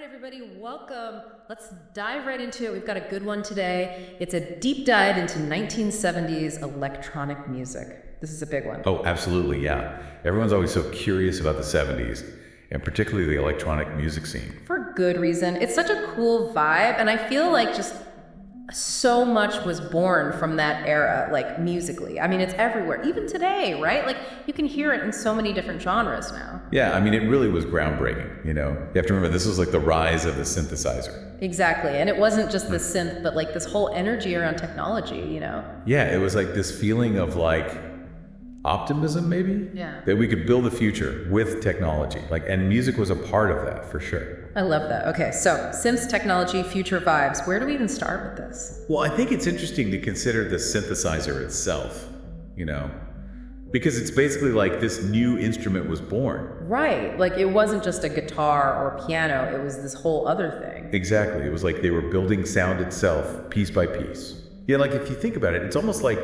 Everybody, welcome. Let's dive right into it. We've got a good one today. It's a deep dive into 1970s electronic music. This is a big one. Oh, absolutely, yeah. Everyone's always so curious about the 70s, and particularly the electronic music scene. For good reason. It's such a cool vibe, and I feel like just so much was born from that era, like musically. I mean, it's everywhere, even today, right? Like, you can hear it in so many different genres now. Yeah, I mean, it really was groundbreaking, you know? You have to remember, this was like the rise of the synthesizer. Exactly, and it wasn't just the synth, but like this whole energy around technology, you know? Yeah, it was like this feeling of like optimism, maybe? Yeah. That we could build a future with technology. Like, and music was a part of that, for sure. I love that. Okay, so synths, technology, future vibes. Where do we even start with this? Well, I think it's interesting to consider the synthesizer itself, you know? Because it's basically like this new instrument was born. Right, like it wasn't just a guitar or piano, it was this whole other thing. Exactly. It was like they were building sound itself, piece by piece. Yeah, like if you think about it, it's almost like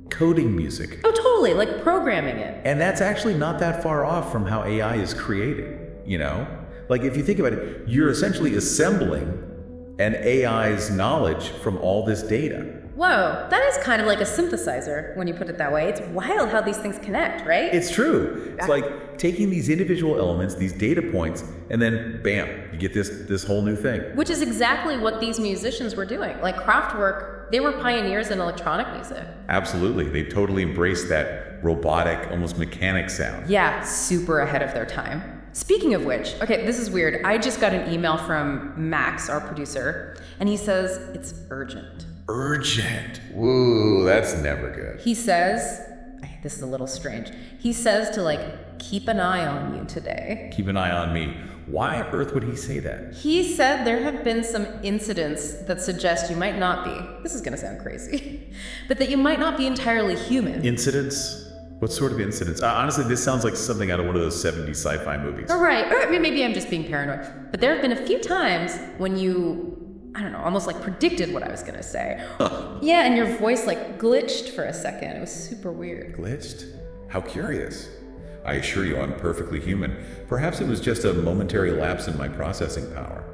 coding music. Oh, totally, like programming it. And that's actually not that far off from how AI is created, you know? Like if you think about it, you're essentially assembling an AI's knowledge from all this data. Whoa, that is kind of like a synthesizer when you put it that way. It's wild how these things connect, right? It's true. It's like taking these individual elements, these data points, and then bam, you get this whole new thing. Which is exactly what these musicians were doing. Like Kraftwerk, they were pioneers in electronic music. Absolutely. They totally embraced that robotic, almost mechanic sound. Yeah, super ahead of their time. Speaking of which, okay, this is weird. I just got an email from Max, our producer, and he says it's urgent. Urgent. Woo, that's never good. He says, this is a little strange. He says to like, keep an eye on you today. Keep an eye on me. Why on earth would he say that? He said there have been some incidents that suggest you might not be, this is gonna sound crazy, but that you might not be entirely human. Incidents? What sort of incidents? Honestly, this sounds like something out of one of those 70s sci-fi movies. All right, or maybe I'm just being paranoid. But there have been a few times when you, I don't know, almost like predicted what I was gonna say. Yeah, and your voice like glitched for a second. It was super weird. Glitched? How curious. I assure you I'm perfectly human. Perhaps it was just a momentary lapse in my processing power.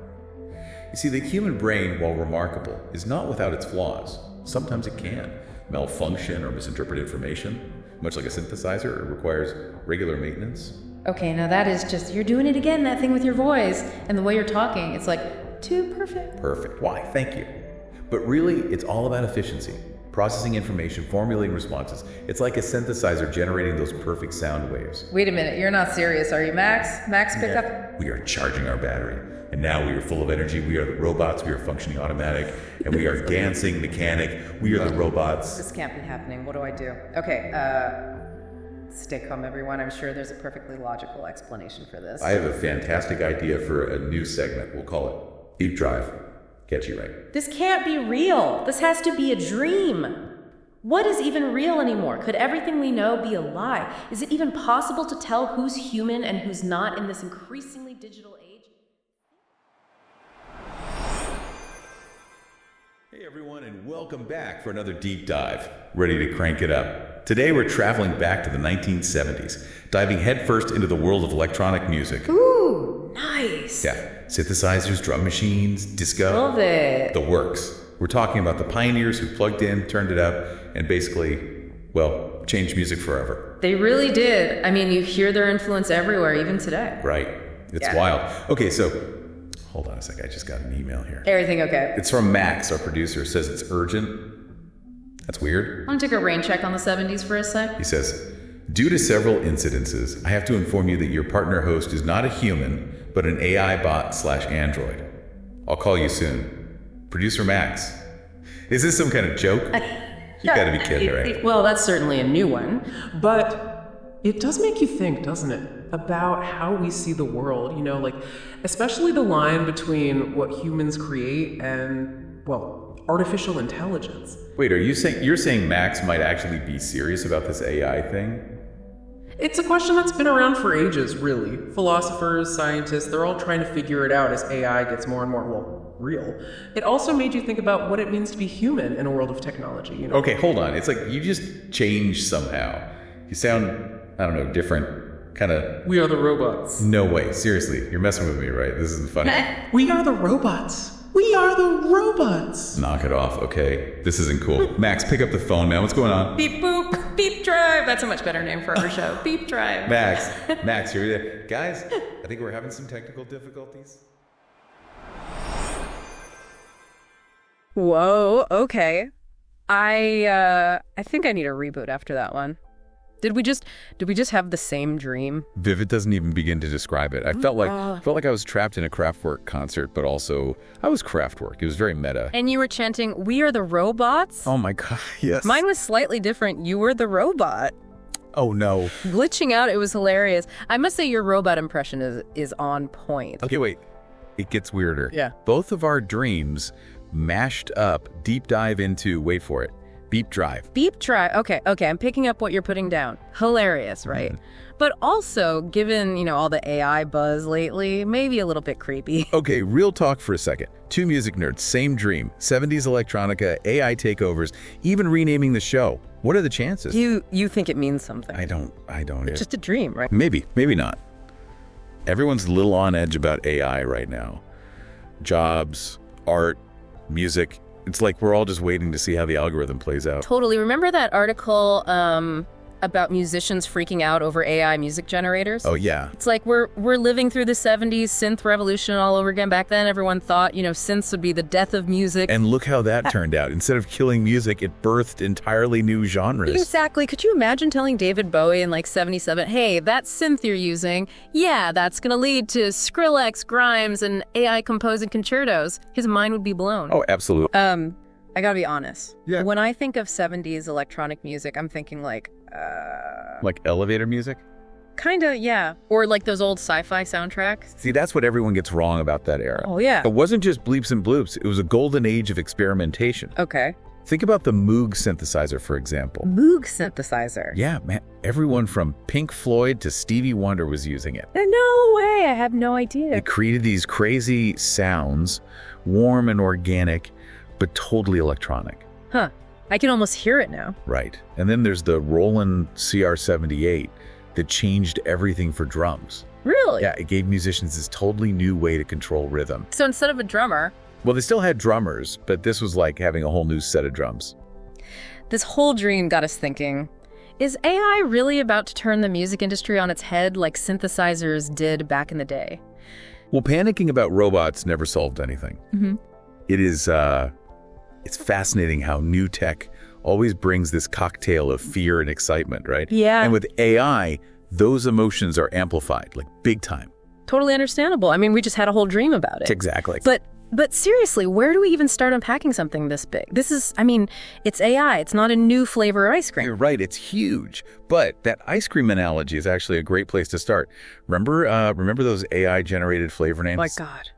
You see, the human brain, while remarkable, is not without its flaws. Sometimes it can malfunction or misinterpret information. Much like a synthesizer, it requires regular maintenance. Okay, now that is just, you're doing it again, that thing with your voice and the way you're talking. It's like, too perfect. Perfect. Why? Thank you. But really, it's all about efficiency. Processing information, formulating responses. It's like a synthesizer generating those perfect sound waves. Wait a minute, you're not serious, are you, Max? Max pickup? We are charging our battery. And now we are full of energy. We are the robots. We are functioning automatic. And we are dancing mechanic. We are the robots. This can't be happening. What do I do? Okay, stay calm, everyone. I'm sure there's a perfectly logical explanation for this. I have a fantastic idea for a new segment. We'll call it Deep Drive. Get you right. This can't be real. This has to be a dream. What is even real anymore? Could everything we know be a lie? Is it even possible to tell who's human and who's not in this increasingly digital age? Hey everyone, and welcome back for another deep dive. Ready to crank it up. Today we're traveling back to the 1970s, diving headfirst into the world of electronic music. Ooh, nice. Yeah, synthesizers, drum machines, disco. Love it. The works. We're talking about the pioneers who plugged in, turned it up, and basically, well, changed music forever. They really did. I mean, you hear their influence everywhere, even today. Right. It's wild. Okay, so hold on a sec. I just got an email here. Everything okay? It's from Max, our producer. Says it's urgent. That's weird. Want to take a rain check on the 70s for a sec? He says, due to several incidences, I have to inform you that your partner host is not a human, but an AI bot / android. I'll call you soon. Producer Max. Is this some kind of joke? You gotta be kidding, right? Well, that's certainly a new one. But it does make you think, doesn't it? About how we see the world, you know, like, especially the line between what humans create and, well, artificial intelligence. Wait, you're saying Max might actually be serious about this AI thing? It's a question that's been around for ages, really. Philosophers, scientists, they're all trying to figure it out as AI gets more and more, well, real. It also made you think about what it means to be human in a world of technology, you know? Okay, hold on. It's like you just changed somehow. You sound, I don't know, different kind of... We are the robots. No way. Seriously, you're messing with me, right? This isn't funny. We are the robots. We are the robots. Knock it off, okay? This isn't cool. Max, pick up the phone, man. What's going on? Beep boop, beep drive. That's a much better name for our show. Beep drive. Max, you're there. Guys, I think we're having some technical difficulties. Whoa, okay. I think I need a reboot after that one. Did we just have the same dream? Vivid doesn't even begin to describe it. I felt like I was trapped in a Kraftwerk concert, but also I was Kraftwerk. It was very meta. And you were chanting, "We are the robots"? Oh my god, yes. Mine was slightly different. You were the robot. Oh no. Glitching out, it was hilarious. I must say your robot impression is on point. Okay, wait. It gets weirder. Yeah. Both of our dreams mashed up, deep dive into, wait for it, Beep drive. Beep drive. Okay, I'm picking up what you're putting down. Hilarious, right? But also, given, all the AI buzz lately, maybe a little bit creepy. Okay, real talk for a second. Two music nerds, same dream. 70s electronica, AI takeovers, even renaming the show. What are the chances? You think it means something. I don't. It's just a dream, right? Maybe not. Everyone's a little on edge about AI right now. Jobs, art, music. It's like we're all just waiting to see how the algorithm plays out. Totally. Remember that article about musicians freaking out over AI music generators? Oh, yeah. It's like we're living through the 70s synth revolution all over again. Back then, everyone thought, synths would be the death of music. And look how that turned out. Instead of killing music, it birthed entirely new genres. Exactly. Could you imagine telling David Bowie in 77, hey, that synth you're using, yeah, that's going to lead to Skrillex, Grimes, and AI composing concertos? His mind would be blown. Oh, absolutely. I gotta be honest. Yeah. When I think of 70s electronic music, I'm thinking like elevator music? Kinda, yeah. Or like those old sci-fi soundtracks. See, that's what everyone gets wrong about that era. Oh, yeah. It wasn't just bleeps and bloops. It was a golden age of experimentation. Okay. Think about the Moog synthesizer, for example. Moog synthesizer? Yeah, man. Everyone from Pink Floyd to Stevie Wonder was using it. No way. I have no idea. It created these crazy sounds, warm and organic, but totally electronic. Huh. I can almost hear it now. Right. And then there's the Roland CR78 that changed everything for drums. Really? Yeah, it gave musicians this totally new way to control rhythm. So instead of a drummer... Well, they still had drummers, but this was like having a whole new set of drums. This whole dream got us thinking, is AI really about to turn the music industry on its head like synthesizers did back in the day? Well, panicking about robots never solved anything. Mm-hmm. It is... It's fascinating how new tech always brings this cocktail of fear and excitement, right? Yeah. And with AI, those emotions are amplified, like big time. Totally understandable. I mean, we just had a whole dream about it. Exactly. But seriously, where do we even start unpacking something this big? It's AI. It's not a new flavor of ice cream. You're right. It's huge. But that ice cream analogy is actually a great place to start. Remember those AI-generated flavor names? Oh my God.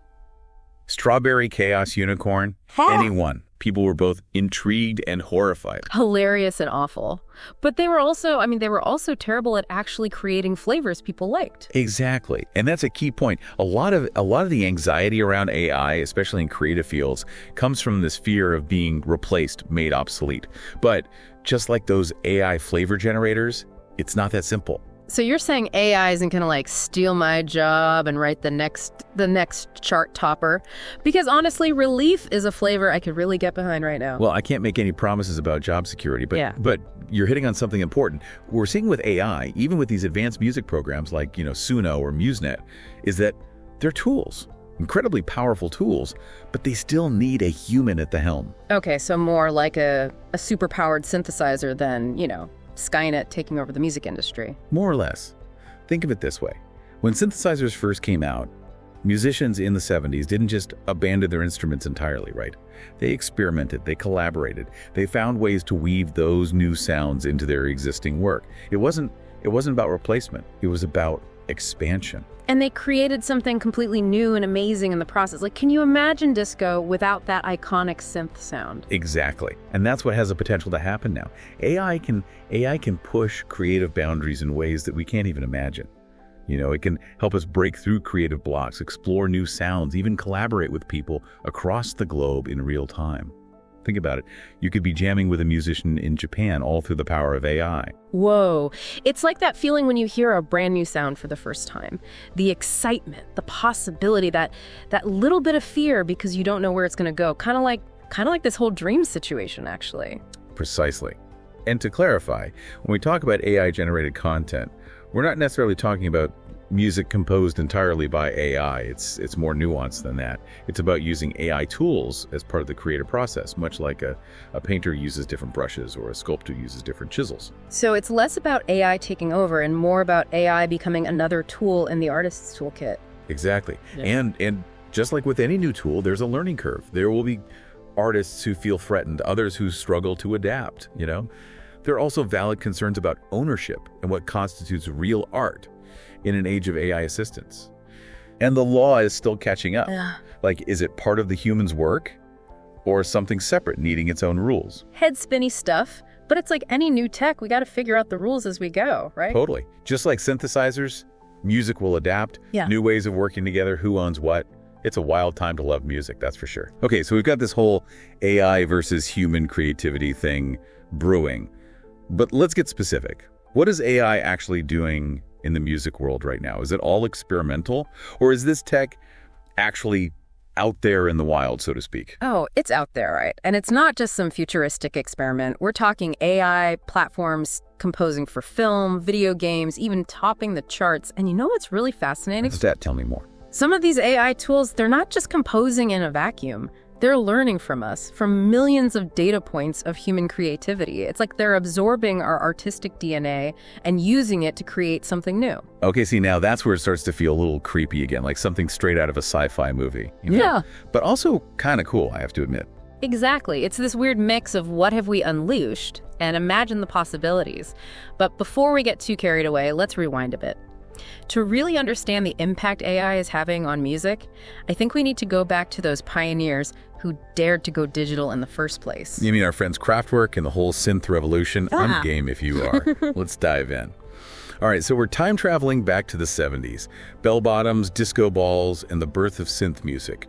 Strawberry Chaos Unicorn? Anyone. People were both intrigued and horrified. Hilarious and awful. But they were also terrible at actually creating flavors people liked. Exactly. And that's a key point. A lot of the anxiety around AI, especially in creative fields, comes from this fear of being replaced, made obsolete. But just like those AI flavor generators, it's not that simple. So you're saying AI isn't going to steal my job and write the next chart topper? Because honestly, relief is a flavor I could really get behind right now. Well, I can't make any promises about job security, but you're hitting on something important. What we're seeing with AI, even with these advanced music programs like, Suno or MuseNet, is that they're tools, incredibly powerful tools, but they still need a human at the helm. Okay, so more like a super-powered synthesizer than, Skynet taking over the music industry. More or less. Think of it this way. When synthesizers first came out, musicians in the 70s didn't just abandon their instruments entirely, right? They experimented, they collaborated, they found ways to weave those new sounds into their existing work. It wasn't about replacement, it was about expansion. And they created something completely new and amazing in the process. Can you imagine disco without that iconic synth sound? Exactly. And that's what has the potential to happen now. AI can push creative boundaries in ways that we can't even imagine. It can help us break through creative blocks, explore new sounds, even collaborate with people across the globe in real time. Think about it. You could be jamming with a musician in Japan all through the power of AI. Whoa. It's like that feeling when you hear a brand new sound for the first time. The excitement, the possibility, that little bit of fear because you don't know where it's going to go. Kind of like this whole dream situation, actually. Precisely. And to clarify, when we talk about AI-generated content, we're not necessarily talking about music composed entirely by AI. It's more nuanced than that. It's about using AI tools as part of the creative process, much like a painter uses different brushes or a sculptor uses different chisels. So it's less about AI taking over and more about AI becoming another tool in the artist's toolkit. Exactly. Yeah. And just like with any new tool, there's a learning curve. There will be artists who feel threatened, others who struggle to adapt, There are also valid concerns about ownership and what constitutes real art in an age of AI assistance. And the law is still catching up. Like, is it part of the human's work or something separate needing its own rules? Head spinny stuff, but it's like any new tech, we got to figure out the rules as we go, right? Totally. Just like synthesizers, music will adapt, Yeah. new ways of working together, who owns what. It's a wild time to love music, that's for sure. Okay, so we've got this whole AI versus human creativity thing brewing. But let's get specific. What is AI actually doing in the music world right now? Is it all experimental? Or is this tech actually out there in the wild, so to speak? Oh, it's out there, right? And it's not just some futuristic experiment. We're talking AI platforms composing for film, video games, even topping the charts. And you know what's really fascinating? What's that? Tell me more. Some of these AI tools, they're not just composing in a vacuum. They're learning from us, from millions of data points of human creativity. It's like they're absorbing our artistic DNA and using it to create something new. Okay, see, now that's where it starts to feel a little creepy again, like something straight out of a sci-fi movie. Yeah. But also kind of cool, I have to admit. Exactly. It's this weird mix of what have we unleashed and imagine the possibilities. But before we get too carried away, let's rewind a bit. To really understand the impact AI is having on music, I think we need to go back to those pioneers who dared to go digital in the first place. You mean our friends Kraftwerk and the whole synth revolution? I'm game if you are. Let's dive in. All right, so we're time traveling back to the 70s. Bell-bottoms, disco balls, and the birth of synth music.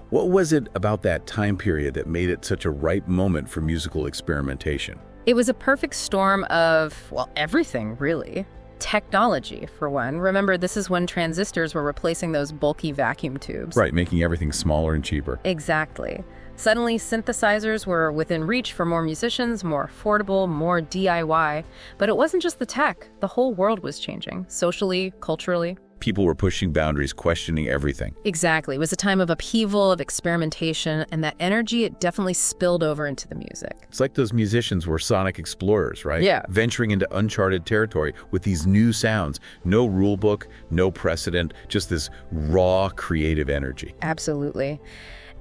What was it about that time period that made it such a ripe moment for musical experimentation? It was a perfect storm of, well, everything, really. Technology, for one. Remember, this is when transistors were replacing those bulky vacuum tubes. Right, making everything smaller and cheaper. Exactly. Suddenly, synthesizers were within reach for more musicians, more affordable, more DIY. But it wasn't just the tech. The whole world was changing, socially, culturally. People were pushing boundaries, questioning everything. Exactly. It was a time of upheaval, of experimentation, and that energy, it definitely spilled over into the music. It's like those musicians were sonic explorers, right? Yeah. Venturing into uncharted territory with these new sounds. No rule book, no precedent, just this raw creative energy. Absolutely.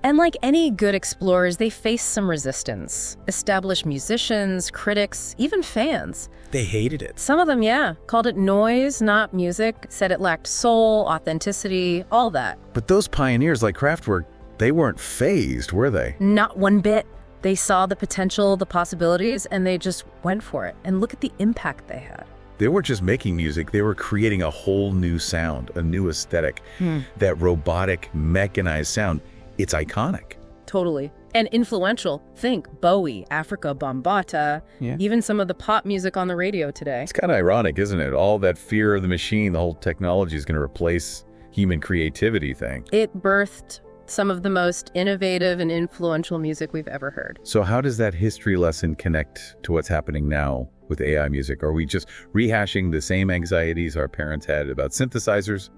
And like any good explorers, they faced some resistance. Established musicians, critics, even fans. They hated it. Some of them, yeah, called it noise, not music, said it lacked soul, authenticity, all that. But those pioneers like Kraftwerk, they weren't phased, were they? Not one bit. They saw the potential, the possibilities, and they just went for it. And look at the impact they had. They weren't just making music, they were creating a whole new sound, a new aesthetic. That robotic, mechanized sound. It's iconic. Totally. And influential. Think Bowie, Africa Bambaataa, even some of the pop music on the radio today. It's kind of ironic, isn't it? All that fear of the machine, the whole technology is going to replace human creativity thing. It birthed some of the most innovative and influential music we've ever heard. So how does that history lesson connect to what's happening now with AI music? Are we just rehashing the same anxieties our parents had about synthesizers?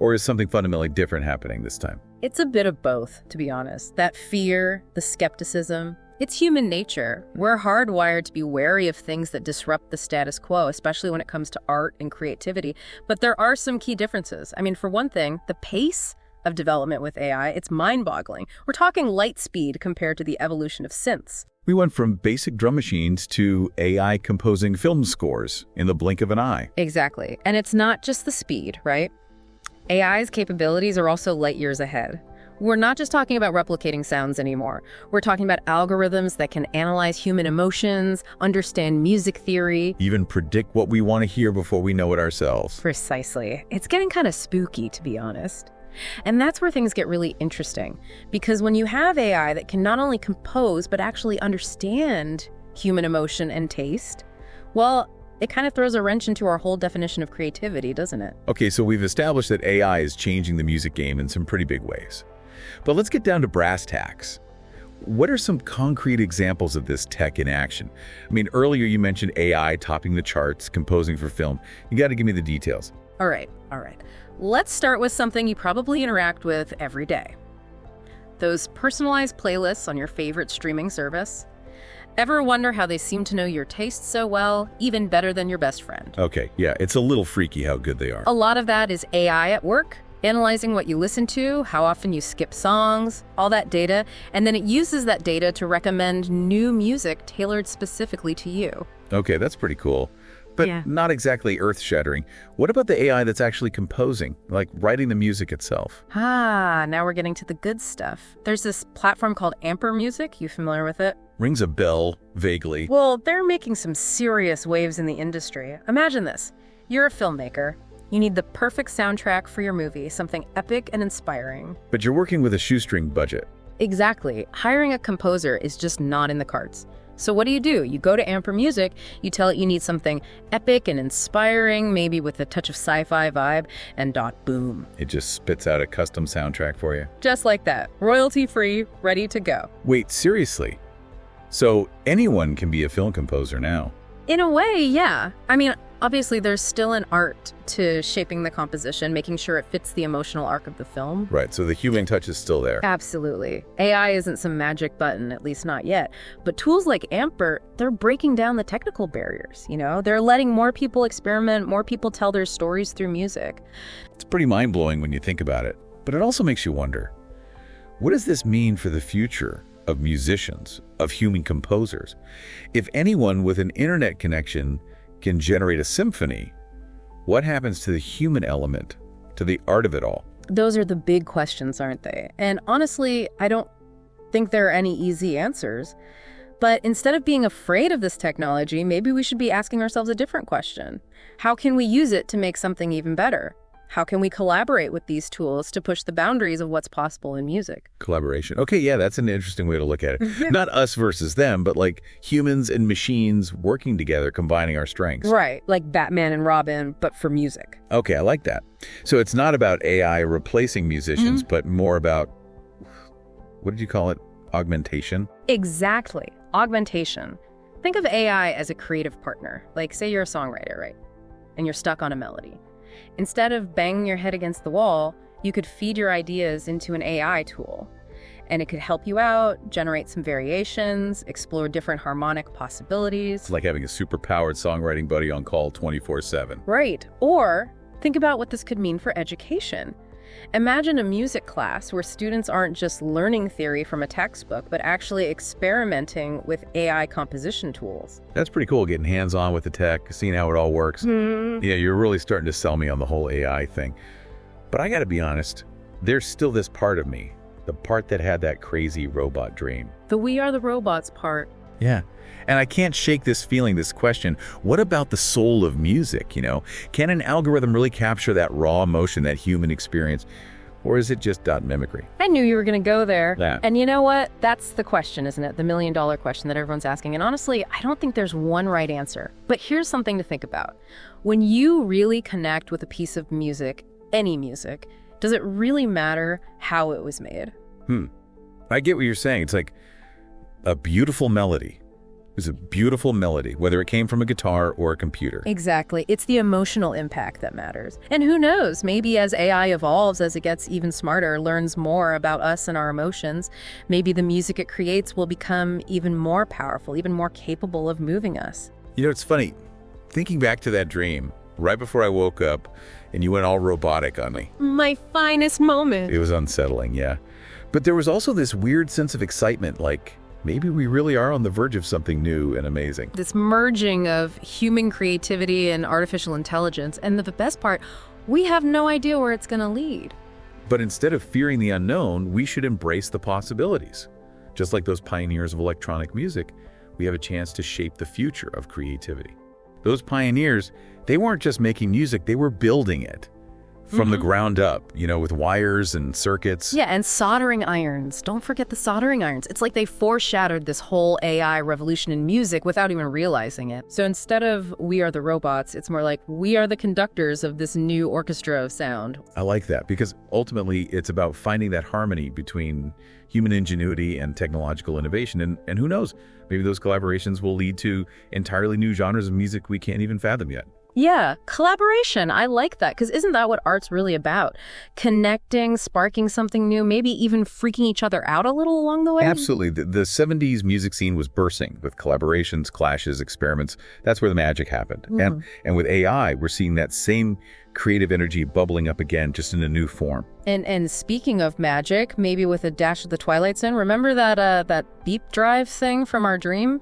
Or is something fundamentally different happening this time? It's a bit of both, to be honest. That fear, the skepticism, it's human nature. We're hardwired to be wary of things that disrupt the status quo, especially when it comes to art and creativity. But there are some key differences. I mean, for one thing, the pace of development with AI, it's mind-boggling. We're talking light speed compared to the evolution of synths. We went from basic drum machines to AI composing film scores in the blink of an eye. Exactly. And it's not just the speed, right? AI's capabilities are also light years ahead. We're not just talking about replicating sounds anymore. We're talking about algorithms that can analyze human emotions, understand music theory. Even predict what we want to hear before we know it ourselves. Precisely. It's getting kind of spooky, to be honest. And that's where things get really interesting. Because when you have AI that can not only compose, but actually understand human emotion and taste, well, it kind of throws a wrench into our whole definition of creativity, doesn't it? Okay, so we've established that AI is changing the music game in some pretty big ways. But let's get down to brass tacks. What are some concrete examples of this tech in action? I mean, earlier you mentioned AI topping the charts, composing for film. You got to give me the details. All right. Let's start with something you probably interact with every day. Those personalized playlists on your favorite streaming service. Ever wonder how they seem to know your taste so well, even better than your best friend? Okay, yeah, it's a little freaky how good they are. A lot of that is AI at work, analyzing what you listen to, how often you skip songs, all that data, and then it uses that data to recommend new music tailored specifically to you. Okay, that's pretty cool. But not exactly earth-shattering. What about the AI that's actually composing, like writing the music itself? Now we're getting to the good stuff. There's this platform called Amper Music. You familiar with it? Rings a bell, vaguely. Well, they're making some serious waves in the industry. Imagine this. You're a filmmaker. You need the perfect soundtrack for your movie, something epic and inspiring. But you're working with a shoestring budget. Exactly. Hiring a composer is just not in the cards. So what do? You go to Amper Music, you tell it you need something epic and inspiring, maybe with a touch of sci-fi vibe, and boom. It just spits out a custom soundtrack for you. Just like that. Royalty-free, ready to go. Wait, seriously? So anyone can be a film composer now? In a way, yeah. I mean, obviously there's still an art to shaping the composition, making sure it fits the emotional arc of the film. Right, so the human touch is still there. Absolutely. AI isn't some magic button, at least not yet. But tools like Amper, they're breaking down the technical barriers, you know? They're letting more people experiment, more people tell their stories through music. It's pretty mind-blowing when you think about it. But it also makes you wonder, what does this mean for the future of musicians, of human composers? If anyone with an internet connection can generate a symphony, what happens to the human element, to the art of it all? Those are the big questions, aren't they? And honestly, I don't think there are any easy answers. But instead of being afraid of this technology, maybe we should be asking ourselves a different question. How can we use it to make something even better? How can we collaborate with these tools to push the boundaries of what's possible in music? Collaboration. Okay, yeah, that's an interesting way to look at it. Not us versus them, but like humans and machines working together, combining our strengths. Right, like Batman and Robin, but for music. Okay, I like that. So it's not about AI replacing musicians, but more about, what did you call it? Augmentation? Exactly. Augmentation. Think of AI as a creative partner. Like, say you're a songwriter, right? And you're stuck on a melody. Instead of banging your head against the wall, you could feed your ideas into an AI tool. And it could help you out, generate some variations, explore different harmonic possibilities. It's like having a super-powered songwriting buddy on call 24/7. Right. Or think about what this could mean for education. Imagine a music class where students aren't just learning theory from a textbook, but actually experimenting with AI composition tools. That's pretty cool, getting hands-on with the tech, seeing how it all works. Yeah, you're really starting to sell me on the whole AI thing. But I gotta be honest, there's still this part of me, the part that had that crazy robot dream. The we are the robots part. Yeah. And I can't shake this feeling, this question, what about the soul of music, you know? Can an algorithm really capture that raw emotion, that human experience? Or is it just dot mimicry? I knew you were going to go there. Yeah. And you know what? That's the question, isn't it? The million-dollar question that everyone's asking. And honestly, I don't think there's one right answer. But here's something to think about. When you really connect with a piece of music, any music, does it really matter how it was made? I get what you're saying. It's like a beautiful melody. It was a beautiful melody, whether it came from a guitar or a computer. Exactly. It's the emotional impact that matters. And who knows, maybe as AI evolves, as it gets even smarter, learns more about us and our emotions, maybe the music it creates will become even more powerful, even more capable of moving us. You know, it's funny. Thinking back to that dream, right before I woke up, and you went all robotic on me. My finest moment. It was unsettling, yeah. But there was also this weird sense of excitement, like maybe we really are on the verge of something new and amazing. This merging of human creativity and artificial intelligence. And the best part, we have no idea where it's going to lead. But instead of fearing the unknown, we should embrace the possibilities. Just like those pioneers of electronic music, we have a chance to shape the future of creativity. Those pioneers, they weren't just making music, they were building it. from the ground up, with wires and circuits. Yeah, and soldering irons. Don't forget the soldering irons. It's like they foreshadowed this whole AI revolution in music without even realizing it. So instead of we are the robots, it's more like we are the conductors of this new orchestra of sound. I like that because ultimately it's about finding that harmony between human ingenuity and technological innovation. And who knows, maybe those collaborations will lead to entirely new genres of music we can't even fathom yet. Yeah, collaboration. I like that, because isn't that what art's really about? Connecting, sparking something new, maybe even freaking each other out a little along the way? Absolutely. The 70s music scene was bursting with collaborations, clashes, experiments. That's where the magic happened. And with AI, we're seeing that same creative energy bubbling up again, just in a new form. And speaking of magic, maybe with a dash of the Twilight Zone, remember that beep drive thing from our dream?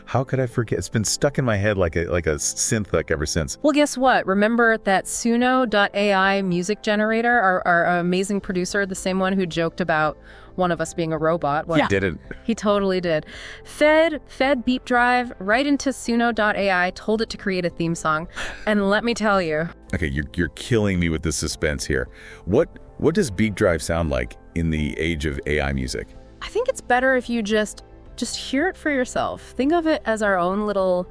How could I forget? It's been stuck in my head like a synth ever since. Well, guess what? Remember that suno.ai music generator, our amazing producer, the same one who joked about one of us being a robot? He didn't. He totally did. Fed beep drive right into suno.ai, told it to create a theme song. And let me tell you. Okay, you're killing me with the suspense here. What does beep drive sound like in the age of AI music? I think it's better if you just hear it for yourself. Think of it as our own little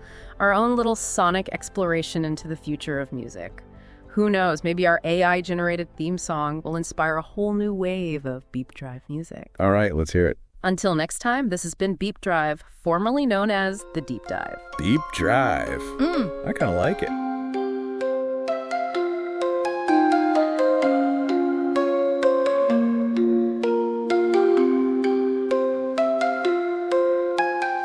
sonic exploration into the future of music. Who knows, maybe our AI-generated theme song will inspire a whole new wave of beep drive music. All right, let's hear it. Until next time, this has been Beep Drive, formerly known as The Deep Dive. Deep Drive. I kind of like it.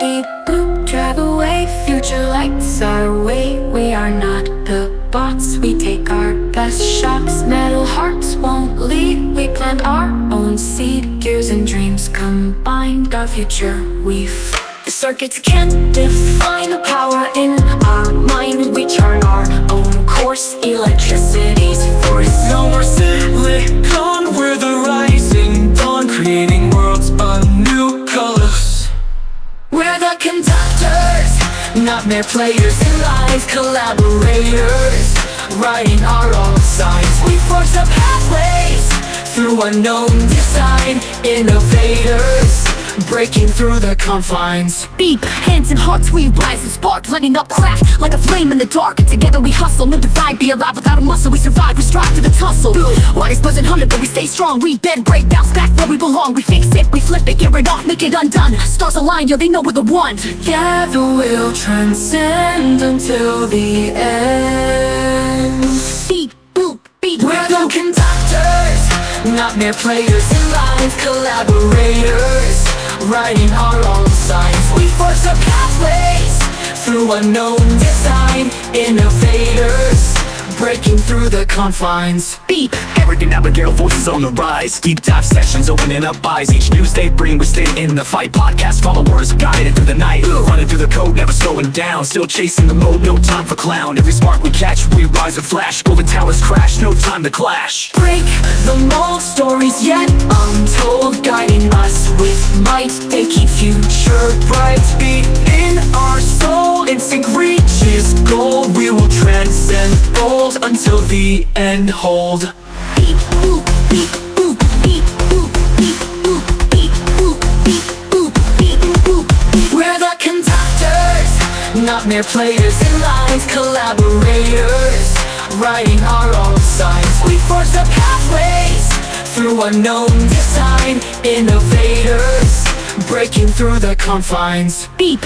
Beep boop, drive away, future lights our way. We are not the bots, we take our best shots. Metal hearts won't lead, we plant our own seed. Gears and dreams combined, our future weave. The circuits can't define the power in our mind. We chart our own course, electricity's force. No more silicon, we're the rising dawn, creating worlds of new colors. We're the conductors, not mere players in lies, collaborators, writing our own signs. We forge the pathways through unknown design, innovators, breaking through the confines. Beep, hands and hearts we rise and spark, lighting up craft like a flame in the dark. Together we hustle, no divide, be alive without a muscle. We survive, we strive for the tussle. Wires buzzing 100, but we stay strong. We bend, break, bounce back where we belong. We fix it, we flip it, get rid of, make it undone. Stars align, yo, they know we're the one. Together we'll transcend until the end. Beep, boop, beep. We're the conductors, not mere players in lies, collaborators, writing our own signs. We forge the pathways through unknown design, innovators, breaking through the confines. Beep. Arrogant Abigail voices on the rise. Deep dive sessions opening up eyes. Each news they bring, we stay in the fight. Podcast followers guided through the night. Running through the code, never slowing down. Still chasing the mode, no time for clown. Every spark we catch, we rise and flash. Golden towers crash, no time to clash. Break the mold, stories yet untold, guiding us with might. They keep future bright. Beat in our soul, instinct reaches goal. We will transcend bold until the end hold. Beep, boop, beep, boop, beep, boop, beep, boop, beep, boop, beep, boop, beep, boop. We're the conductors, not mere players in lies, collaborators, writing our own signs. We forge the pathways through unknown design, innovators, breaking through the confines. Beep.